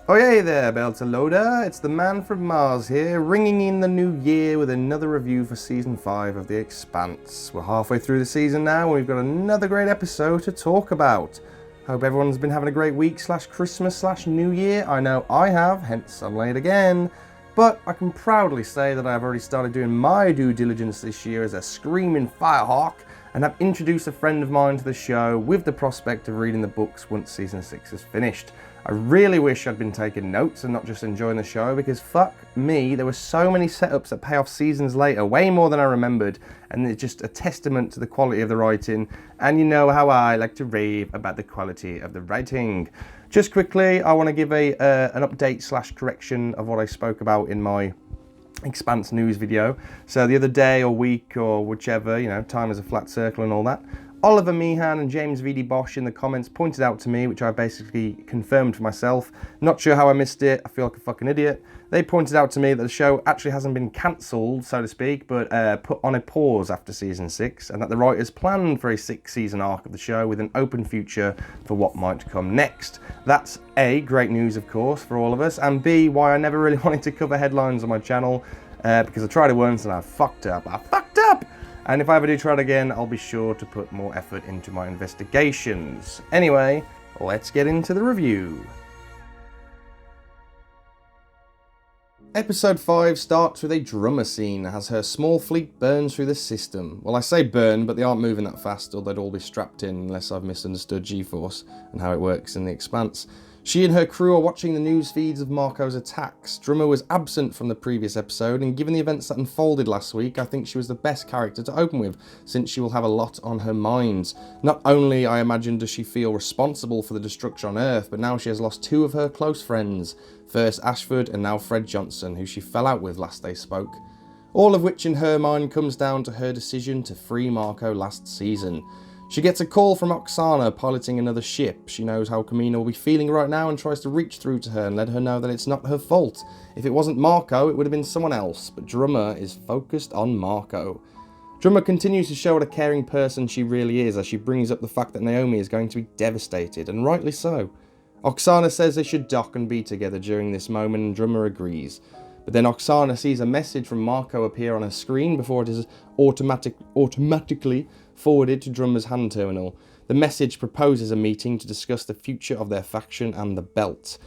Oh hey there, belterlowda, it's the man from Mars here, ringing in the new year with another review for Season 5 of The Expanse. We're halfway through the season now and we've got another great episode to talk about. Hope everyone's been having a great week / Christmas / New Year. I know I have, hence I'm late again. But I can proudly say that I've already started doing my due diligence this year as a screaming firehawk and have introduced a friend of mine to the show with the prospect of reading the books once Season 6 is finished. I really wish I'd been taking notes and not just enjoying the show, because fuck me, there were so many setups that pay off seasons later, way more than I remembered, and it's just a testament to the quality of the writing, and you know how I like to rave about the quality of the writing. Just quickly, I want to give an update / correction of what I spoke about in my Expanse news video. So the other day or week or whichever, you know, time is a flat circle and all that, Oliver Meehan and James VD Bosch in the comments pointed out to me, which I basically confirmed for myself. Not sure how I missed it, I feel like a fucking idiot. They pointed out to me that the show actually hasn't been cancelled, so to speak, but put on a pause after Season 6, and that the writers planned for a 6-season arc of the show with an open future for what might come next. That's A, great news of course for all of us, and B, why I never really wanted to cover headlines on my channel, because I tried it once and I fucked up. And if I ever do try it again, I'll be sure to put more effort into my investigations. Anyway, let's get into the review. Episode 5 starts with a drummer scene as her small fleet burns through the system. Well, I say burn, but they aren't moving that fast, or they'd all be strapped in unless I've misunderstood G-Force and how it works in The Expanse. She and her crew are watching the news feeds of Marco's attacks. Drummer was absent from the previous episode, and given the events that unfolded last week, I think she was the best character to open with, since she will have a lot on her mind. Not only, I imagine, does she feel responsible for the destruction on Earth, but now she has lost 2 of her close friends. First Ashford and now Fred Johnson, who she fell out with last they spoke. All of which in her mind comes down to her decision to free Marco last season. She gets a call from Oksana piloting another ship. She knows how Kamina will be feeling right now and tries to reach through to her and let her know that it's not her fault. If it wasn't Marco, it would have been someone else, but Drummer is focused on Marco. Drummer continues to show what a caring person she really is as she brings up the fact that Naomi is going to be devastated, and rightly so. Oksana says they should dock and be together during this moment, and Drummer agrees. But then Oksana sees a message from Marco appear on her screen before it is automatically forwarded to Drummer's hand terminal. The message proposes a meeting to discuss the future of their faction and the belt.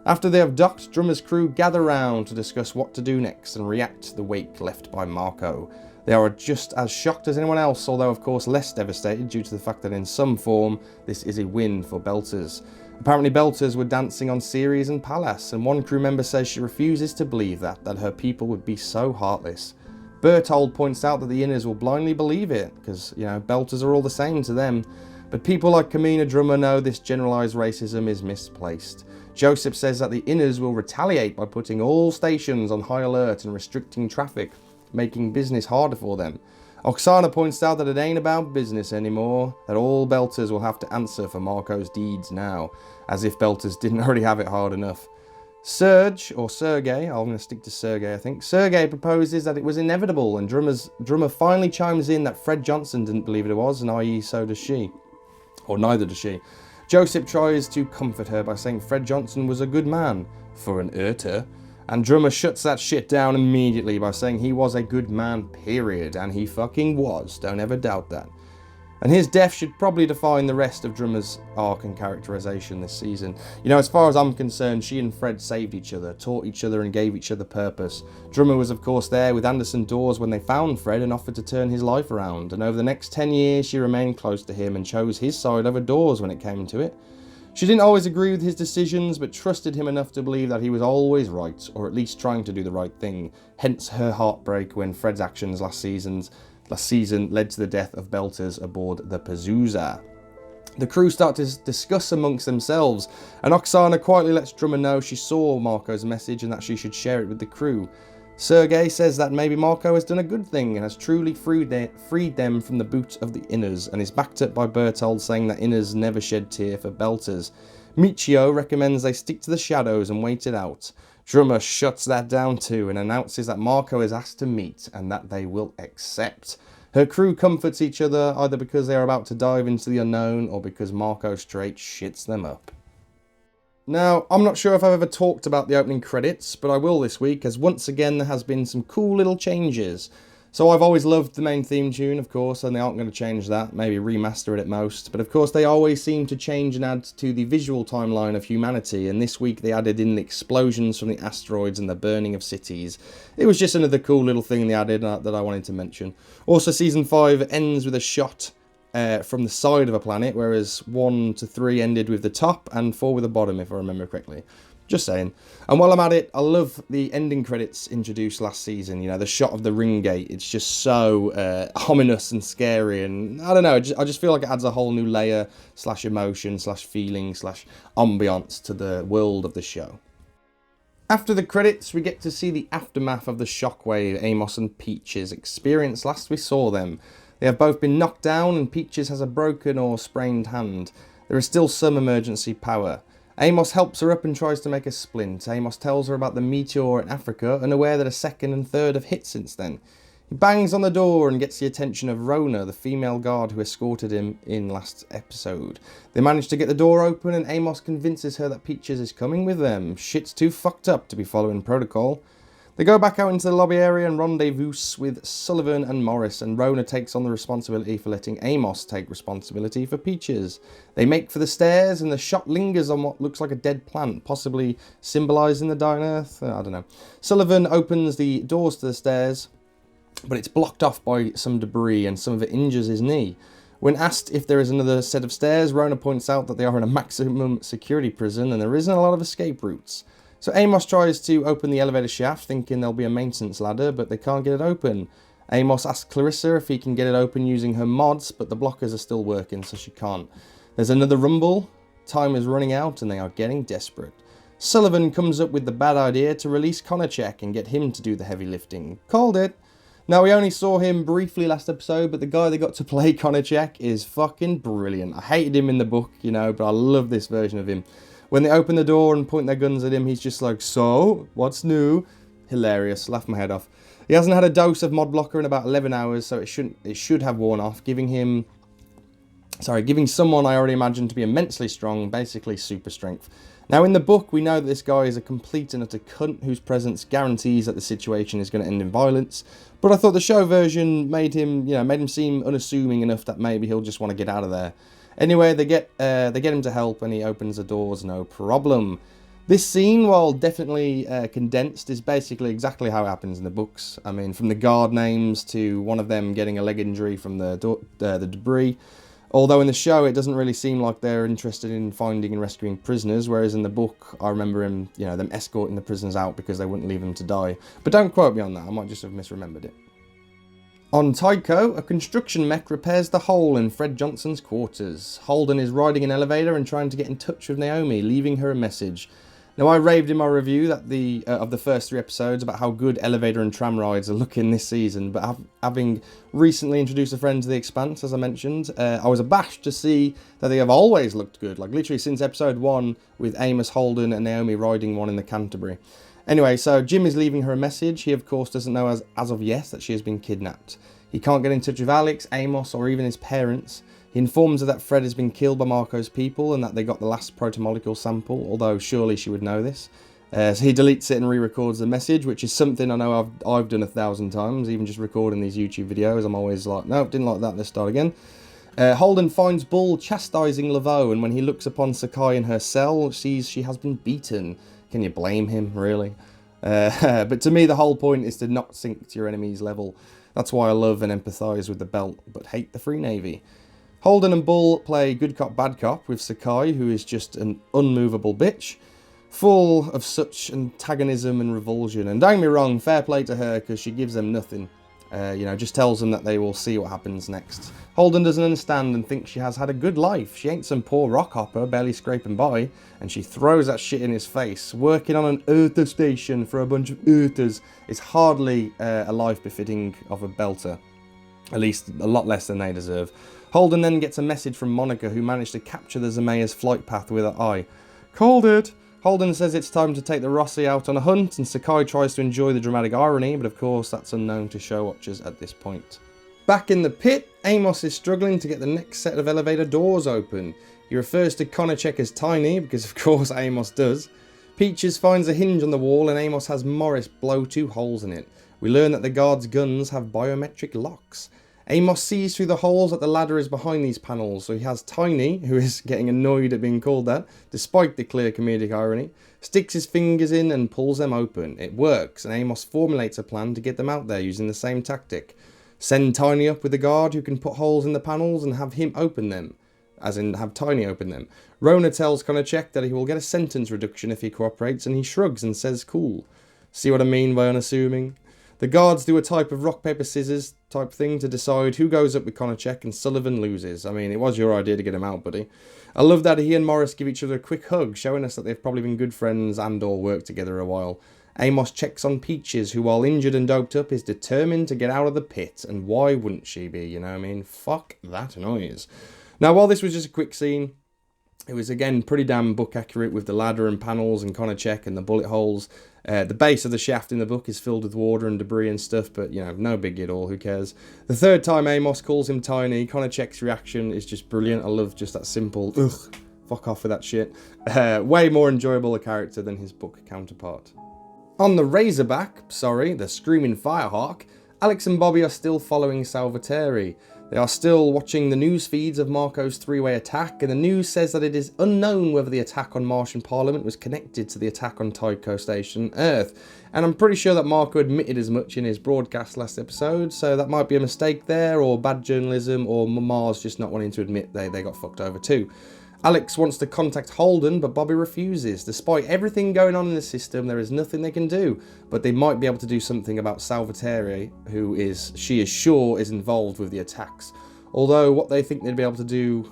After they have docked, Drummer's crew gather round to discuss what to do next and react to the wake left by Marco. They are just as shocked as anyone else, although of course less devastated due to the fact that in some form this is a win for Belters. Apparently Belters were dancing on Ceres and Pallas, and one crew member says she refuses to believe that her people would be so heartless. Berthold points out that the Inners will blindly believe it, because, you know, Belters are all the same to them. But people like Kamina Drummer know this generalised racism is misplaced. Joseph says that the Inners will retaliate by putting all stations on high alert and restricting traffic, making business harder for them. Oksana points out that it ain't about business anymore, that all Belters will have to answer for Marco's deeds now, as if Belters didn't already have it hard enough. Sergei, I'm going to stick to Sergei I think, Sergei proposes that it was inevitable, and Drummer finally chimes in that Fred Johnson didn't believe it was, and i.e. so does she. Or neither does she. Joseph tries to comfort her by saying Fred Johnson was a good man, for an Urter, and Drummer shuts that shit down immediately by saying he was a good man, period, and he fucking was, don't ever doubt that. And his death should probably define the rest of Drummer's arc and characterization this season. You know, as far as I'm concerned, she and Fred saved each other, taught each other and gave each other purpose. Drummer was of course there with Anderson Dawes when they found Fred and offered to turn his life around, and over the next 10 years she remained close to him and chose his side over Dawes when it came to it. She didn't always agree with his decisions, but trusted him enough to believe that he was always right, or at least trying to do the right thing, hence her heartbreak when Fred's actions last season led to the death of Belters aboard the Pazuza. The crew start to discuss amongst themselves, and Oksana quietly lets Drummer know she saw Marco's message and that she should share it with the crew. Sergei says that maybe Marco has done a good thing and has truly freed them from the boot of the Inners, and is backed up by Berthold saying that Inners never shed tear for Belters. Michio recommends they stick to the shadows and wait it out. Drummer shuts that down too and announces that Marco is asked to meet and that they will accept. Her crew comforts each other either because they are about to dive into the unknown or because Marco straight shits them up. Now, I'm not sure if I've ever talked about the opening credits, but I will this week, as once again there has been some cool little changes. So I've always loved the main theme tune, of course, and they aren't going to change that, maybe remaster it at most. But of course they always seem to change and add to the visual timeline of humanity, and this week they added in the explosions from the asteroids and the burning of cities. It was just another cool little thing they added that I wanted to mention. Also, Season 5 ends with a shot from the side of a planet, whereas 1 to 3 ended with the top and 4 with the bottom, if I remember correctly. Just saying. And while I'm at it, I love the ending credits introduced last season. You know, the shot of the ring gate. It's just so ominous and scary, and I don't know, I just feel like it adds a whole new layer / emotion / feeling / ambiance to the world of the show. After the credits, we get to see the aftermath of the shockwave Amoss and Peaches experienced last we saw them. They have both been knocked down, and Peaches has a broken or sprained hand. There is still some emergency power. Amoss helps her up and tries to make a splint. Amoss tells her about the meteor in Africa, unaware that a second and third have hit since then. He bangs on the door and gets the attention of Rona, the female guard who escorted him in last episode. They manage to get the door open, and Amoss convinces her that Peaches is coming with them. Shit's too fucked up to be following protocol. They go back out into the lobby area and rendezvous with Sullivan and Morris, and Rona takes on the responsibility for letting Amoss take responsibility for Peaches. They make for the stairs, and the shot lingers on what looks like a dead plant, possibly symbolising the dying Earth. I don't know. Sullivan opens the doors to the stairs, but it's blocked off by some debris, and some of it injures his knee. When asked if there is another set of stairs, Rona points out that they are in a maximum security prison, and there isn't a lot of escape routes. So Amoss tries to open the elevator shaft, thinking there'll be a maintenance ladder, but they can't get it open. Amoss asks Clarissa if he can get it open using her mods, but the blockers are still working, so she can't. There's another rumble. Time is running out, and they are getting desperate. Sullivan comes up with the bad idea to release Konachek and get him to do the heavy lifting. Called it. Now, we only saw him briefly last episode, but the guy that got to play Konachek is fucking brilliant. I hated him in the book, you know, but I love this version of him. When they open the door and point their guns at him, he's just like, "So, what's new?" Hilarious, laugh my head off. He hasn't had a dose of mod blocker in about 11 hours, so it should have worn off, giving someone I already imagined to be immensely strong, basically super strength. Now, in the book, we know that this guy is a complete and utter cunt whose presence guarantees that the situation is going to end in violence. But I thought the show version made him seem unassuming enough that maybe he'll just want to get out of there. Anyway, they get him to help, and he opens the doors, no problem. This scene, while definitely condensed, is basically exactly how it happens in the books. I mean, from the guard names to one of them getting a leg injury from the debris. Although in the show, it doesn't really seem like they're interested in finding and rescuing prisoners, whereas in the book, I remember them escorting the prisoners out because they wouldn't leave them to die. But don't quote me on that, I might just have misremembered it. On Tycho, a construction mech repairs the hole in Fred Johnson's quarters. Holden is riding an elevator and trying to get in touch with Naomi, leaving her a message. Now, I raved in my review of the first 3 episodes about how good elevator and tram rides are looking this season, but having recently introduced a friend to the Expanse, as I mentioned, I was abashed to see that they have always looked good, like literally since episode 1 with Amos, Holden and Naomi riding one in the Canterbury. Anyway, so Jim is leaving her a message. He, of course, doesn't know as of yet that she has been kidnapped. He can't get in touch with Alex, Amos, or even his parents. He informs her that Fred has been killed by Marco's people and that they got the last protomolecule sample, although surely she would know this. So he deletes it and re-records the message, which is something I know I've done 1,000 times, even just recording these YouTube videos. I'm always like, no, didn't like that, let's start again. Holden finds Bull chastising Laveau, and when he looks upon Sakai in her cell, sees she has been beaten. Can you blame him, really? But to me, the whole point is to not sink to your enemy's level. That's why I love and empathise with the Belt, but hate the Free Navy. Holden and Bull play good cop, bad cop, with Sakai, who is just an unmovable bitch, full of such antagonism and revulsion. And don't get me wrong, fair play to her, because she gives them nothing. Just tells them that they will see what happens next. Holden doesn't understand and thinks she has had a good life. She ain't some poor rock hopper barely scraping by, and she throws that shit in his face. Working on an Earther station for a bunch of Earthers is hardly a life befitting of a belter. At least a lot less than they deserve. Holden then gets a message from Monica, who managed to capture the Zemaya's flight path with her eye. Called it! Holden says it's time to take the Rossi out on a hunt, and Sakai tries to enjoy the dramatic irony, but of course that's unknown to show watchers at this point. Back in the pit, Amos is struggling to get the next set of elevator doors open. He refers to Konachek as tiny, because of course Amoss does. Peaches finds a hinge on the wall and Amoss has Morris blow 2 holes in it. We learn that the guards' guns have biometric locks. Amoss sees through the holes that the ladder is behind these panels, so he has Tiny, who is getting annoyed at being called that, despite the clear comedic irony, sticks his fingers in and pulls them open. It works, and Amoss formulates a plan to get them out there using the same tactic. Send Tiny up with the guard who can put holes in the panels and have him open them. As in, have Tiny open them. Rona tells Konachek that he will get a sentence reduction if he cooperates, and he shrugs and says cool. See what I mean by unassuming? The guards do a type of rock, paper, scissors type thing to decide who goes up with Konachek, and Sullivan loses. I mean, it was your idea to get him out, buddy. I love that he and Morris give each other a quick hug, showing us that they've probably been good friends and or worked together a while. Amoss checks on Peaches, who while injured and doped up is determined to get out of the pit, and why wouldn't she be, you know what I mean? Fuck that noise. Now, while this was just a quick scene, it was again pretty damn book accurate with the ladder and panels and Konachek and the bullet holes. The base of the shaft in the book is filled with water and debris and stuff, but you know, no biggie at all, who cares. The third time Amoss calls him tiny, Konachek's reaction is just brilliant. I love just that simple, ugh, fuck off with that shit. Way more enjoyable a character than his book counterpart. On the the Screaming Firehawk, Alex and Bobbie are still following Salvatore. They are still watching the news feeds of Marco's 3-way attack, and the news says that it is unknown whether the attack on Martian Parliament was connected to the attack on Tycho Station, Earth. And I'm pretty sure that Marco admitted as much in his broadcast last episode, so that might be a mistake there, or bad journalism, or Mars just not wanting to admit they got fucked over too. Alex wants to contact Holden, but Bobbie refuses. Despite everything going on in the system, there is nothing they can do, but they might be able to do something about Salvatore, who she is sure is involved with the attacks. Although what they think they'd be able to do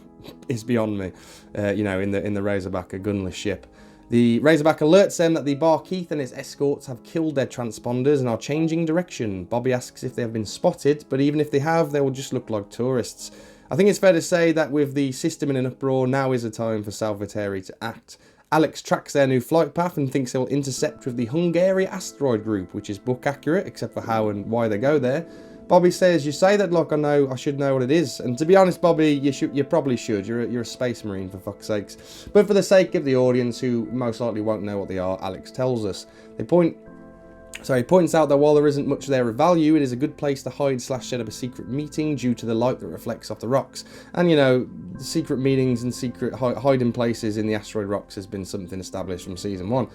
is beyond me. In the Razorback, a gunless ship. The Razorback alerts them that the Barkeith and his escorts have killed their transponders and are changing direction. Bobbie asks if they have been spotted, but even if they have, they will just look like tourists. I think it's fair to say that with the system in an uproar, now is the time for Salvatore to act. Alex tracks their new flight path and thinks they will intercept with the Hungary asteroid group, which is book accurate, except for how and why they go there. Bobbie says, you say that like I should know what it is. And to be honest, Bobbie, you probably should. You're a space marine, for fuck's sakes. But for the sake of the audience, who most likely won't know what they are, Alex tells us. He points out that while there isn't much there of value, it is a good place to hide / set up a secret meeting due to the light that reflects off the rocks. And you know, secret meetings and secret hiding places in the asteroid rocks has been something established from season 1.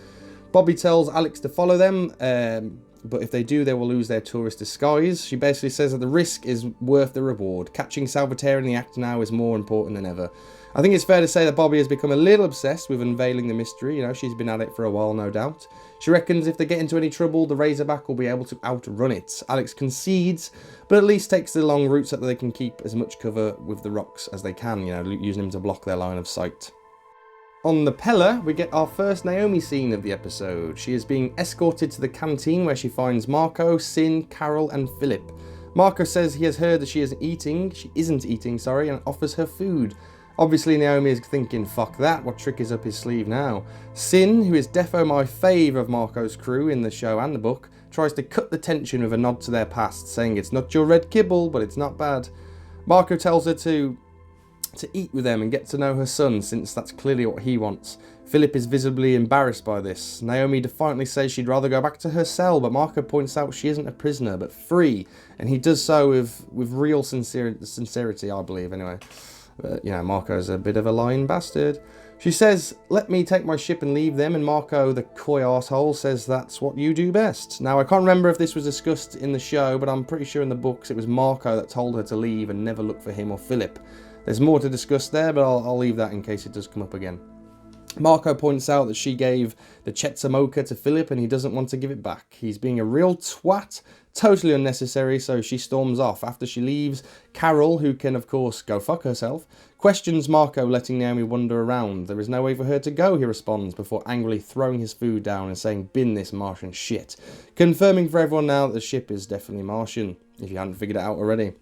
Bobbie tells Alex to follow them, but if they do, they will lose their tourist disguise. She basically says that the risk is worth the reward. Catching Salvatore in the act now is more important than ever. I think it's fair to say that Bobbie has become a little obsessed with unveiling the mystery. You know, she's been at it for a while, no doubt. She reckons if they get into any trouble, the Razorback will be able to outrun it. Alex concedes, but at least takes the long route so that they can keep as much cover with the rocks as they can, you know, using them to block their line of sight. On the Pella, we get our first Naomi scene of the episode. She is being escorted to the canteen where she finds Marco, Sin, Carol and Philip. Marco says he has heard that she isn't eating, and offers her food. Obviously Naomi is thinking, fuck that, what trick is up his sleeve now? Sin, who is defo my fave of Marco's crew in the show and the book, tries to cut the tension with a nod to their past, saying it's not your red kibble, but it's not bad. Marco tells her to eat with them and get to know her son, since that's clearly what he wants. Philip is visibly embarrassed by this. Naomi defiantly says she'd rather go back to her cell, but Marco points out she isn't a prisoner, but free, and he does so with real sincerity, I believe, anyway. But, you know, Marco's a bit of a lying bastard. She says, let me take my ship and leave them, and Marco, the coy arsehole, says that's what you do best. Now, I can't remember if this was discussed in the show, but I'm pretty sure in the books it was Marco that told her to leave and never look for him or Philip. There's more to discuss there, but I'll leave that in case it does come up again. Marco points out that she gave the Chetzamoka to Philip and he doesn't want to give it back. He's being a real twat, totally unnecessary, so she storms off. After she leaves, Carol, who can of course go fuck herself, questions Marco, letting Naomi wander around. There is no way for her to go, he responds, before angrily throwing his food down and saying, bin this Martian shit. Confirming for everyone now that the ship is definitely Martian, if you hadn't figured it out already.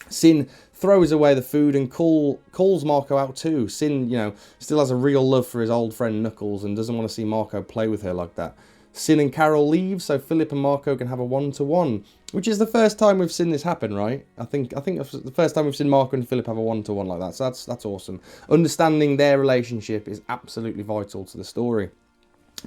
Sin throws away the food and calls Marco out too. Sin, you know, still has a real love for his old friend Knuckles and doesn't want to see Marco play with her like that. Sin and Carol leave so Philip and Marco can have a one-to-one. Which is the first time we've seen this happen, right? I think it's the first time we've seen Marco and Philip have a one-to-one like that. So that's awesome. Understanding their relationship is absolutely vital to the story.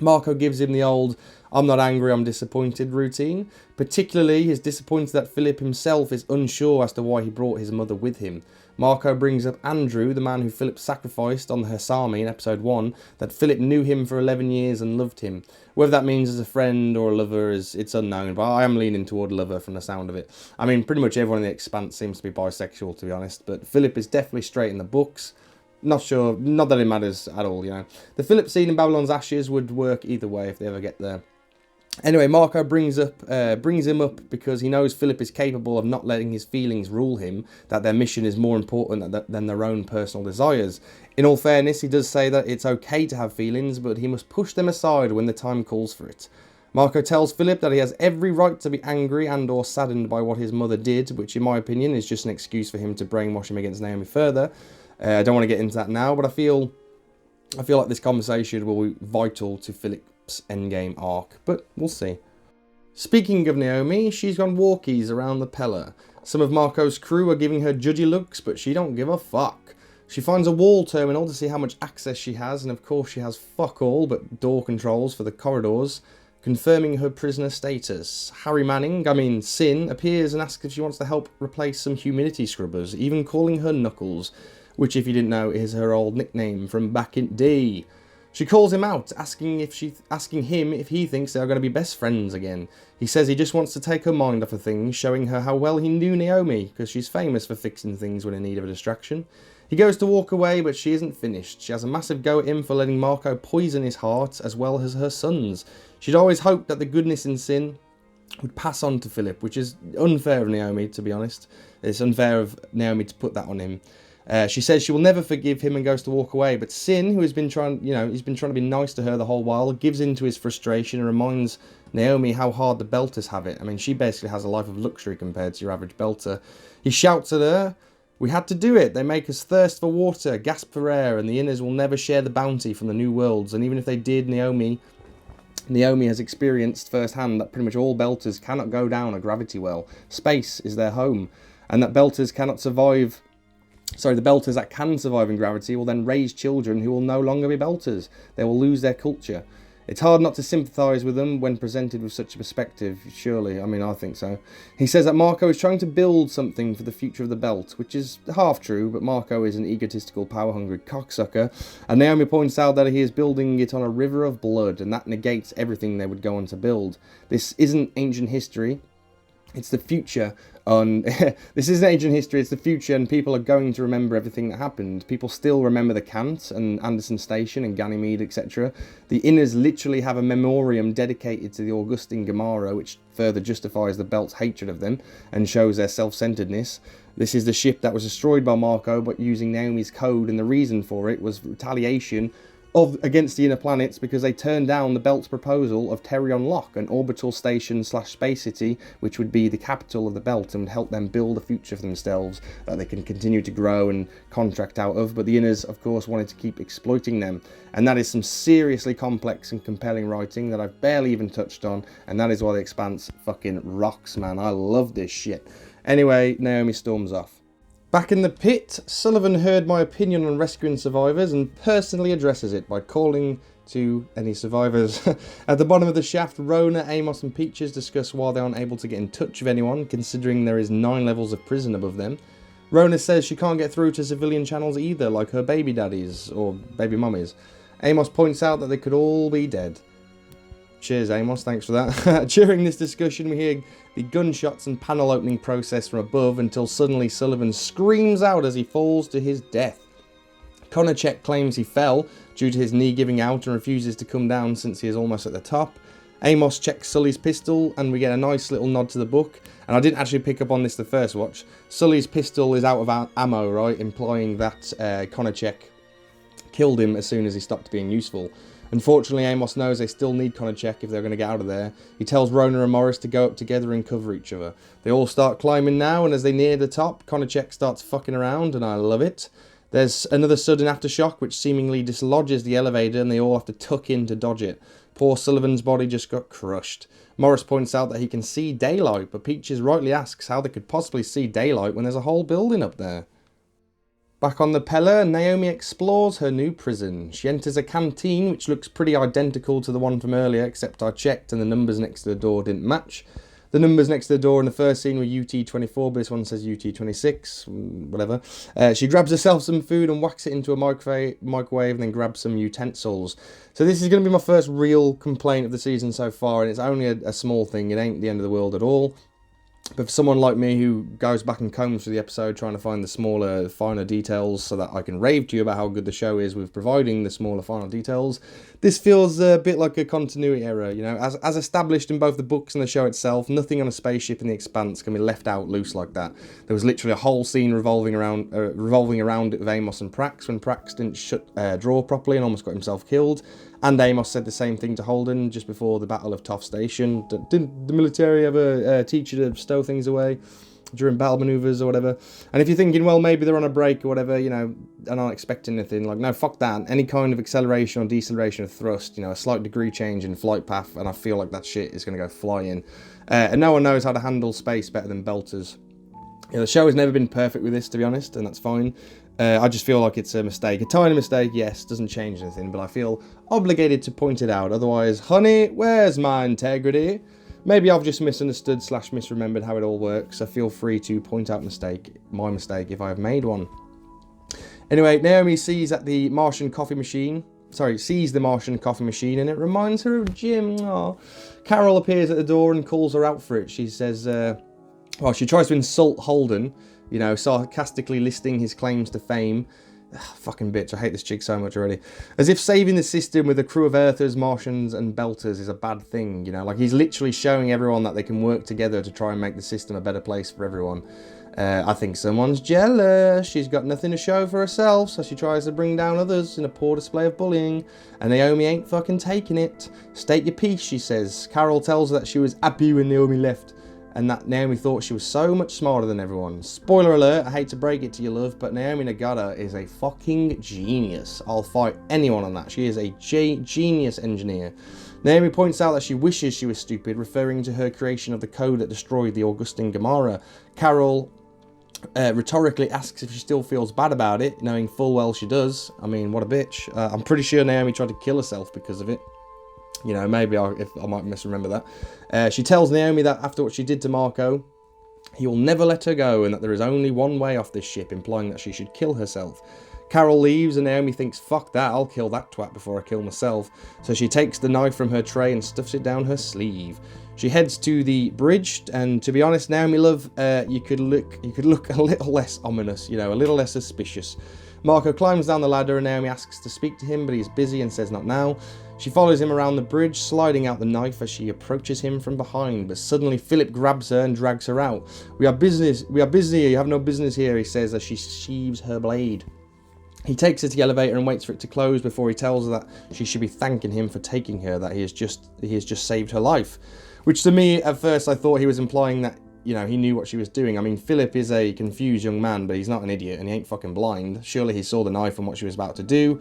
Marco gives him the old "I'm not angry, I'm disappointed" routine. Particularly, he's disappointed that Philip himself is unsure as to why he brought his mother with him. Marco brings up Andrew, the man who Philip sacrificed on the Hassami in episode 1, that Philip knew him for 11 years and loved him. Whether that means as a friend or a lover, it's unknown, but I am leaning toward lover from the sound of it. I mean, pretty much everyone in the Expanse seems to be bisexual, to be honest, but Philip is definitely straight in the books. Not sure, not that it matters at all, you know. The Philip scene in Babylon's Ashes would work either way if they ever get there. Anyway, Marco brings him up because he knows Philip is capable of not letting his feelings rule him, that their mission is more important than their own personal desires. In all fairness, he does say that it's okay to have feelings, but he must push them aside when the time calls for it. Marco tells Philip that he has every right to be angry and or saddened by what his mother did, which in my opinion is just an excuse for him to brainwash him against Naomi further. I don't want to get into that now, but I feel like this conversation will be vital to Philip's endgame arc, but we'll see. Speaking of Naomi, she's gone walkies around the Pella. Some of Marco's crew are giving her judgy looks, but she don't give a fuck. She finds a wall terminal to see how much access she has, and of course she has fuck all but door controls for the corridors, confirming her prisoner status. Sin, appears and asks if she wants to help replace some humidity scrubbers, even calling her Knuckles, which, if you didn't know, is her old nickname from back in D. She calls him out, asking him if he thinks they are going to be best friends again. He says he just wants to take her mind off of things, showing her how well he knew Naomi, because she's famous for fixing things when in need of a distraction. He goes to walk away, but she isn't finished. She has a massive go at him for letting Marco poison his heart, as well as her son's. She'd always hoped that the goodness in Sin would pass on to Philip, which is unfair of Naomi, to be honest. It's unfair of Naomi to put that on him. She says she will never forgive him and goes to walk away, but Sin, who has been trying to be nice to her the whole while, gives in to his frustration and reminds Naomi how hard the Belters have it. I mean, she basically has a life of luxury compared to your average Belter. He shouts at her, "We had to do it. They make us thirst for water, gasp for air, and the Inners will never share the bounty from the new worlds. And even if they did, Naomi has experienced firsthand that pretty much all Belters cannot go down a gravity well. Space is their home, and that Belters cannot survive." Sorry, the Belters that can survive in gravity will then raise children who will no longer be Belters. They will lose their culture. It's hard not to sympathise with them when presented with such a perspective, surely. I mean, I think so. He says that Marco is trying to build something for the future of the belt, which is half true, but Marco is an egotistical, power-hungry cocksucker, and Naomi points out that he is building it on a river of blood, and that negates everything they would go on to build. This isn't ancient history. It's the future. This isn't ancient history, it's the future, and people are going to remember everything that happened. People still remember the Cant and Anderson Station and Ganymede, etc. The Inners literally have a memoriam dedicated to the Augustine Gamara, which further justifies the Belt's hatred of them and shows their self-centeredness. This is the ship that was destroyed by Marco, but using Naomi's code, and the reason for it was retaliation against the inner planets because they turned down the Belt's proposal of Terion Lock, an orbital station / space city, which would be the capital of the Belt and would help them build a future for themselves that they can continue to grow and contract out of. But the Inners, of course, wanted to keep exploiting them. And that is some seriously complex and compelling writing that I've barely even touched on, and that is why The Expanse fucking rocks, man. I love this shit. Anyway, Naomi storms off. Back in the pit, Sullivan heard my opinion on rescuing survivors and personally addresses it by calling to any survivors. At the bottom of the shaft, Rona, Amoss and Peaches discuss why they aren't able to get in touch with anyone, considering there is 9 levels of prison above them. Rona says she can't get through to civilian channels either, like her baby daddies or baby mummies. Amoss points out that they could all be dead. Cheers, Amoss, thanks for that. During this discussion, we hear the gunshots and panel opening process from above until suddenly Sullivan screams out as he falls to his death. Konachek claims he fell due to his knee giving out and refuses to come down since he is almost at the top. Amoss checks Sully's pistol and we get a nice little nod to the book. And I didn't actually pick up on this the first watch. Sully's pistol is out of ammo, right? Implying that Konachek killed him as soon as he stopped being useful. Unfortunately, Amoss knows they still need Konachek if they're going to get out of there. He tells Rona and Morris to go up together and cover each other. They all start climbing now, and as they near the top, Konachek starts fucking around, and I love it. There's another sudden aftershock which seemingly dislodges the elevator, and they all have to tuck in to dodge it. Poor Sullivan's body just got crushed. Morris points out that he can see daylight, but Peaches rightly asks how they could possibly see daylight when there's a whole building up there. Back on the Pella, Naomi explores her new prison. She enters a canteen which looks pretty identical to the one from earlier, except I checked and the numbers next to the door didn't match. The numbers next to the door in the first scene were UT24, but this one says UT26, whatever. She grabs herself some food and whacks it into a microwave and then grabs some utensils. So this is going to be my first real complaint of the season so far, and it's only a small thing. It ain't the end of the world at all. But for someone like me who goes back and combs through the episode trying to find the smaller, finer details so that I can rave to you about how good the show is with providing the smaller, finer details, this feels a bit like a continuity error. You know, as established in both the books and the show itself, nothing on a spaceship in the Expanse can be left out loose like that. There was literally a whole scene revolving around it with Amoss and Prax when Prax didn't draw properly and almost got himself killed. And Amoss said the same thing to Holden just before the Battle of Toff Station. Didn't the military ever teach you to stow things away during battle maneuvers or whatever? And if you're thinking, well, maybe they're on a break or whatever, you know, and not expecting anything, like, no, fuck that. Any kind of acceleration or deceleration of thrust, you know, a slight degree change in flight path, and I feel like that shit is going to go flying. And no one knows how to handle space better than belters. You know, the show has never been perfect with this, to be honest, and that's fine. I just feel like it's a mistake. A tiny mistake, yes, doesn't change anything, but I feel obligated to point it out. Otherwise, honey, where's my integrity? Maybe I've just misunderstood / misremembered how it all works, so feel free to point out my mistake if I have made one. Anyway, Naomi sees the Martian coffee machine, and it reminds her of Jim. Aww. Carol appears at the door and calls her out for it. She says, she tries to insult Holden, you know, sarcastically listing his claims to fame. Ugh, fucking bitch, I hate this chick so much already. As if saving the system with a crew of Earthers, Martians and Belters is a bad thing, you know. Like, he's literally showing everyone that they can work together to try and make the system a better place for everyone. I think someone's jealous. She's got nothing to show for herself, so she tries to bring down others in a poor display of bullying. And Naomi ain't fucking taking it. State your piece, she says. Carol tells her that she was happy when Naomi left, and that Naomi thought she was so much smarter than everyone. Spoiler alert, I hate to break it to you, love, but Naomi Nagata is a fucking genius. I'll fight anyone on that. She is a genius engineer. Naomi points out that she wishes she was stupid, referring to her creation of the code that destroyed the Augustin Gamara. Carol rhetorically asks if she still feels bad about it, knowing full well she does. I mean, what a bitch. I'm pretty sure Naomi tried to kill herself because of it. You know, maybe I might misremember that. She tells Naomi that after what she did to Marco, he will never let her go and that there is only one way off this ship, implying that she should kill herself. Carol leaves and Naomi thinks, fuck that, I'll kill that twat before I kill myself. So she takes the knife from her tray and stuffs it down her sleeve. She heads to the bridge, and to be honest, Naomi love, you could look a little less ominous, you know, a little less suspicious. Marco climbs down the ladder and Naomi asks to speak to him, but he's busy and says not now. She follows him around the bridge, sliding out the knife as she approaches him from behind, but suddenly Philip grabs her and drags her out. We are busy, you have no business here, he says as she sheaves her blade. He takes her to the elevator and waits for it to close before he tells her that she should be thanking him for taking her, that he has just saved her life. Which to me, at first, I thought he was implying that, you know, he knew what she was doing. I mean, Philip is a confused young man, but he's not an idiot and he ain't fucking blind. Surely he saw the knife and what she was about to do.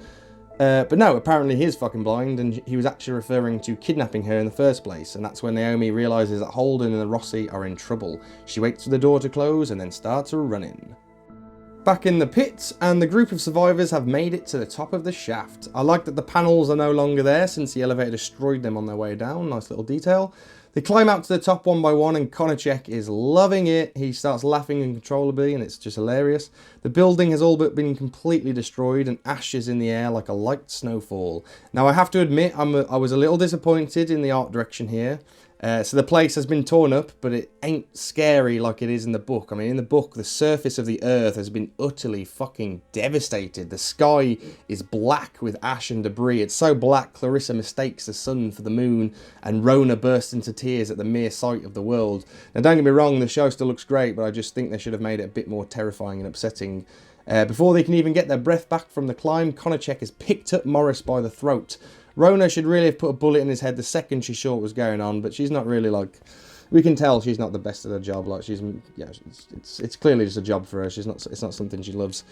But no, apparently he is fucking blind, and he was actually referring to kidnapping her in the first place, and that's when Naomi realises that Holden and the Rossi are in trouble. She waits for the door to close and then starts running. Back in the pits, and the group of survivors have made it to the top of the shaft. I like that the panels are no longer there since the elevator destroyed them on their way down. Nice little detail. They climb out to the top one by one, and Konachek is loving it. He starts laughing uncontrollably, and it's just hilarious. The building has all but been completely destroyed, and ash is in the air like a light snowfall. Now, I have to admit, I was a little disappointed in the art direction here. So the place has been torn up, but it ain't scary like it is in the book. I mean, in the book, the surface of the earth has been utterly fucking devastated. The sky is black with ash and debris. It's so black, Clarissa mistakes the sun for the moon, and Rona bursts into tears at the mere sight of the world. Now, don't get me wrong, the show still looks great, but I just think they should have made it a bit more terrifying and upsetting. Before they can even get their breath back from the climb, Konachek has picked up Morris by the throat. Rona should really have put a bullet in his head the second she saw what was going on, but she's not really like... We can tell she's not the best at her job. Like, she's... Yeah, it's clearly just a job for her. It's not something she loves.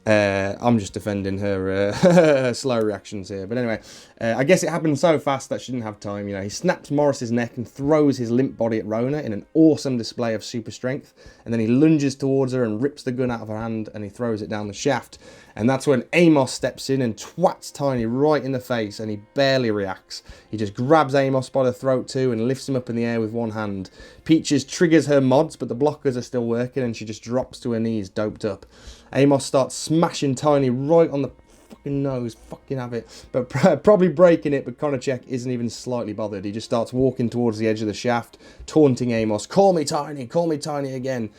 I'm just defending her her slow reactions here. But anyway, I guess it happened so fast that she didn't have time. You know, he snaps Morris's neck and throws his limp body at Rona in an awesome display of super strength. And then he lunges towards her and rips the gun out of her hand and he throws it down the shaft. And that's when Amoss steps in and twats Tiny right in the face, and he barely reacts. He just grabs Amoss by the throat too and lifts him up in the air with one hand. Peaches triggers her mods, but the blockers are still working and she just drops to her knees, doped up. Amoss starts smashing Tiny right on the fucking nose, fucking have it, but probably breaking it, but Konachek isn't even slightly bothered. He just starts walking towards the edge of the shaft, taunting Amoss, call me Tiny again.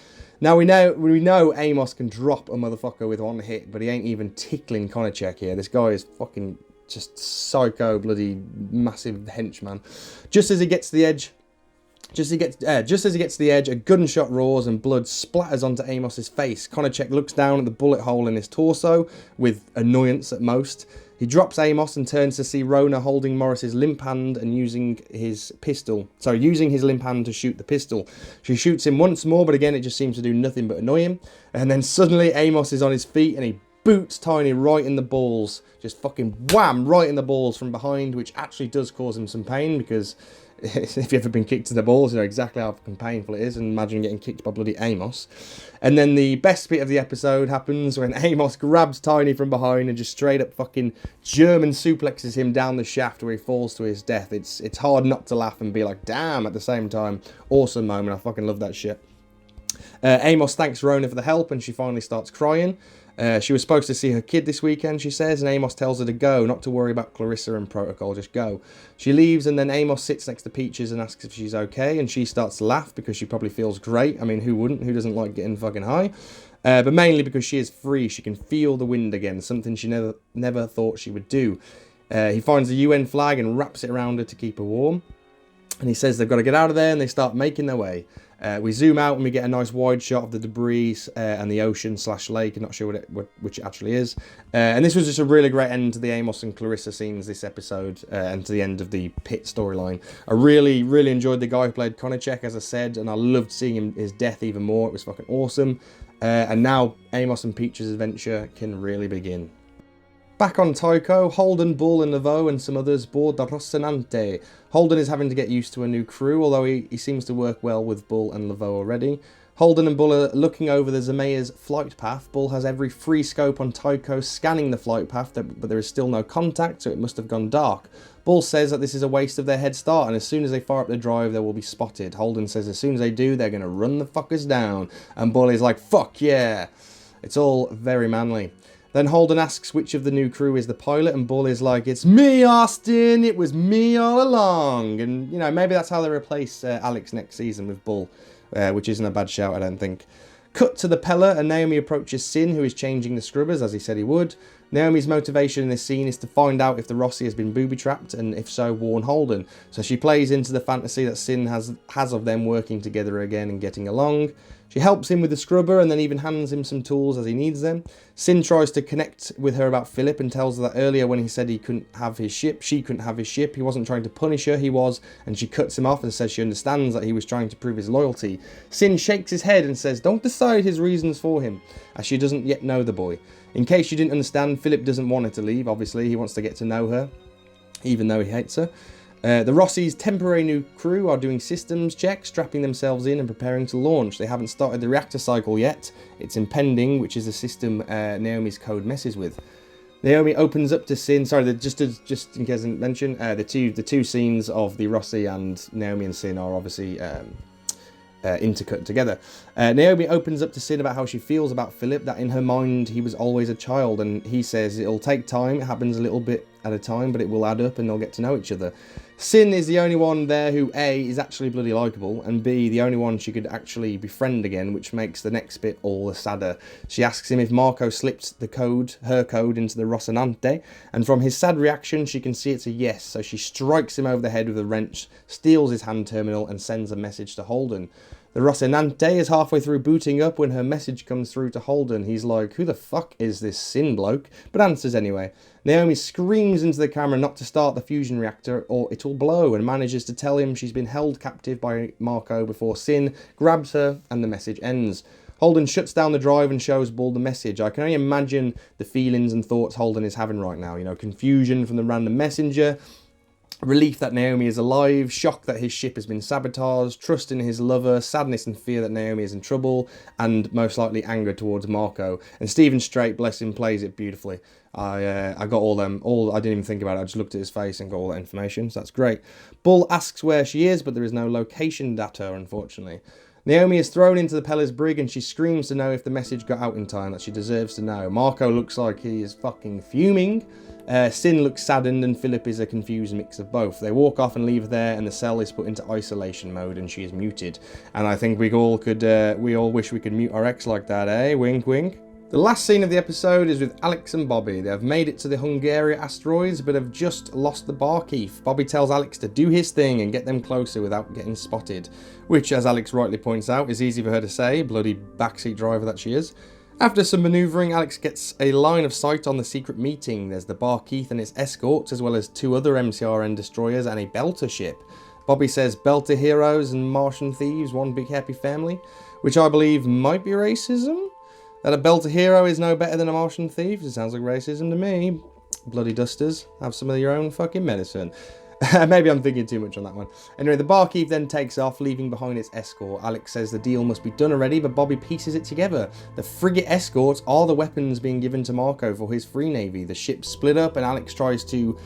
Now we know Amoss can drop a motherfucker with one hit, but he ain't even tickling Konachek here. This guy is fucking just psycho bloody massive henchman. Just as he gets to the edge, a gunshot roars and blood splatters onto Amos's face. Konachek looks down at the bullet hole in his torso with annoyance at most. He drops Amoss and turns to see Rona holding Morris's limp hand and using his limp hand to shoot the pistol. She shoots him once more, but again it just seems to do nothing but annoy him. And then suddenly Amoss is on his feet and he boots Tiny right in the balls. Just fucking wham, right in the balls from behind, which actually does cause him some pain, because if you've ever been kicked in the balls, you know exactly how fucking painful it is, and imagine getting kicked by bloody Amoss. And then the best bit of the episode happens when Amoss grabs Tiny from behind and just straight up fucking German suplexes him down the shaft where he falls to his death. It's hard not to laugh and be like, damn, at the same time. Awesome moment, I fucking love that shit. Amoss thanks Rona for the help and she finally starts crying. She was supposed to see her kid this weekend, she says, and Amoss tells her to go, not to worry about Clarissa and protocol, just go. She leaves, and then Amoss sits next to Peaches and asks if she's okay, and she starts to laugh because she probably feels great. I mean, who wouldn't? Who doesn't like getting fucking high? But mainly because she is free. She can feel the wind again, something she never thought she would do. He finds the UN flag and wraps it around her to keep her warm. And he says they've got to get out of there, and they start making their way. We zoom out and we get a nice wide shot of the debris and the ocean / lake. I'm not sure which it actually is. And this was just a really great end to the Amoss and Clarissa scenes this episode, and to the end of the pit storyline. I really, really enjoyed the guy who played Konachek, as I said, and I loved seeing his death even more. It was fucking awesome. And now Amoss and Peach's adventure can really begin. Back on Tycho, Holden, Bull and Laveau and some others board the Rocinante. Holden is having to get used to a new crew, although he seems to work well with Bull and Laveau already. Holden and Bull are looking over the Zemea's flight path. Bull has every free scope on Tycho scanning the flight path, but there is still no contact, so it must have gone dark. Bull says that this is a waste of their head start, and as soon as they fire up the drive, they will be spotted. Holden says as soon as they do, they're going to run the fuckers down, and Bull is like, fuck yeah. It's all very manly. Then Holden asks which of the new crew is the pilot, and Bull is like, it's me, Austin, it was me all along. And, you know, maybe that's how they replace Alex next season with Bull, which isn't a bad shout, I don't think. Cut to the Pella, and Naomi approaches Sin, who is changing the scrubbers, as he said he would. Naomi's motivation in this scene is to find out if the Rossi has been booby-trapped, and if so, warn Holden. So she plays into the fantasy that Sin has of them working together again and getting along. She helps him with the scrubber and then even hands him some tools as he needs them. Sin tries to connect with her about Philip and tells her that earlier when he said he couldn't have his ship, she couldn't have his ship. He wasn't trying to punish her, he was, and she cuts him off and says she understands that he was trying to prove his loyalty. Sin shakes his head and says don't decide his reasons for him, as she doesn't yet know the boy. In case you didn't understand, Philip doesn't want her to leave, obviously. He wants to get to know her, even though he hates her. The Rossi's temporary new crew are doing systems checks, strapping themselves in and preparing to launch. They haven't started the reactor cycle yet. It's impending, which is a system Naomi's code messes with. Naomi opens up to Sin. Sorry, just in case I didn't mention, the two scenes of the Rossi and Naomi and Sin are obviously intercut together. Naomi opens up to Sin about how she feels about Philip, that in her mind he was always a child, and he says it'll take time, it happens a little bit at a time, but it will add up and they'll get to know each other. Sin is the only one there who A, is actually bloody likeable, and B, the only one she could actually befriend again, which makes the next bit all the sadder. She asks him if Marco slipped her code into the Rocinante, and from his sad reaction she can see it's a yes, so she strikes him over the head with a wrench, steals his hand terminal and sends a message to Holden. The Rocinante is halfway through booting up when her message comes through to Holden. He's like, who the fuck is this Sin bloke? But answers anyway. Naomi screams into the camera not to start the fusion reactor or it'll blow, and manages to tell him she's been held captive by Marco before Sin grabs her and the message ends. Holden shuts down the drive and shows Bull the message. I can only imagine the feelings and thoughts Holden is having right now. You know, confusion from the random messenger, relief that Naomi is alive, shock that his ship has been sabotaged, trust in his lover, sadness and fear that Naomi is in trouble, and most likely anger towards Marco. And Stephen Strait, bless him, plays it beautifully. I got all I didn't even think about it, I just looked at his face and got all that information, so that's great. Bull asks where she is, but there is no location data, unfortunately. Naomi is thrown into the Peller's brig and she screams to know if the message got out in time, that she deserves to know. Marco looks like he is fucking fuming. Sin looks saddened and Philip is a confused mix of both. They walk off and leave there and the cell is put into isolation mode and she is muted. And I think we all wish we could mute our ex like that, eh? Wink wink. The last scene of the episode is with Alex and Bobbie. They have made it to the Hungaria asteroids but have just lost the barkeep. Bobbie tells Alex to do his thing and get them closer without getting spotted. Which, as Alex rightly points out, is easy for her to say, bloody backseat driver that she is. After some manoeuvring, Alex gets a line of sight on the secret meeting. There's the Barkeith and its escorts, as well as 2 other MCRN destroyers and a Belter ship. Bobbie says Belter heroes and Martian thieves, one big happy family, which I believe might be racism. That a Belter hero is no better than a Martian thief? It sounds like racism to me. Bloody dusters, have some of your own fucking medicine. Maybe I'm thinking too much on that one. Anyway, the Barkeep then takes off, leaving behind its escort. Alex says the deal must be done already, but Bobbie pieces it together. The frigate escorts are the weapons being given to Marco for his free navy. The ship split up and Alex tries to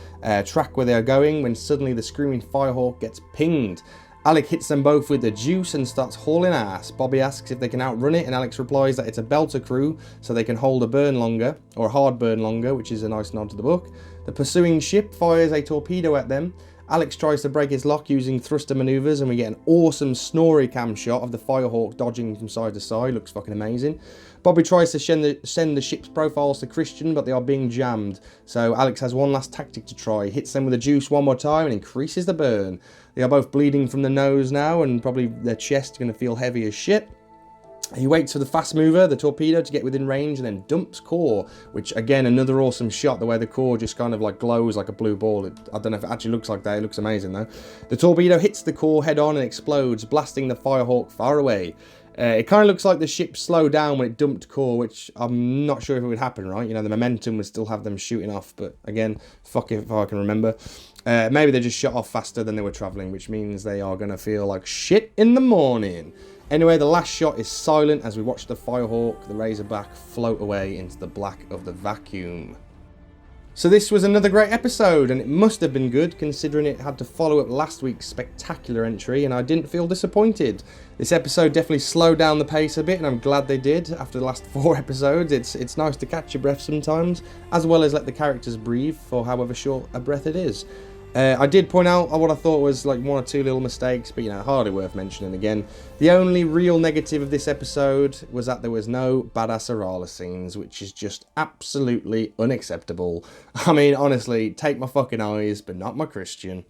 track where they are going when suddenly the screaming Firehawk gets pinged. Alex hits them both with the juice and starts hauling ass. Bobbie asks if they can outrun it and Alex replies that it's a Belter crew so they can hold a burn longer, or a hard burn longer, which is a nice nod to the book. The pursuing ship fires a torpedo at them. Alex tries to break his lock using thruster maneuvers and we get an awesome snorri cam shot of the Firehawk dodging from side to side. Looks fucking amazing. Bobbie tries to send the ship's profiles to Christian, but they are being jammed. So Alex has one last tactic to try. Hits them with the juice one more time and increases the burn. They are both bleeding from the nose now and probably their chest going to feel heavy as shit. He waits for the fast mover, the torpedo, to get within range and then dumps core, which again, another awesome shot, the way the core just kind of like glows like a blue ball. I don't know if it actually looks like that, it looks amazing though. The torpedo hits the core head on and explodes, blasting the Firehawk far away. It kind of looks like the ship slowed down when it dumped core, which I'm not sure if it would happen, right? You know, the momentum would still have them shooting off, but again, fuck if I can remember. Maybe they just shot off faster than they were travelling, which means they are going to feel like shit in the morning. Anyway, the last shot is silent as we watch the Firehawk, the Razorback, float away into the black of the vacuum. So this was another great episode, and it must have been good considering it had to follow up last week's spectacular entry, and I didn't feel disappointed. This episode definitely slowed down the pace a bit, and I'm glad they did. After the last 4 episodes, it's nice to catch your breath sometimes, as well as let the characters breathe for however short a breath it is. I did point out what I thought was like 1 or 2 little mistakes, but you know, hardly worth mentioning again. The only real negative of this episode was that there was no badass Arala scenes, which is just absolutely unacceptable. I mean, honestly, take my fucking eyes, but not my Christian.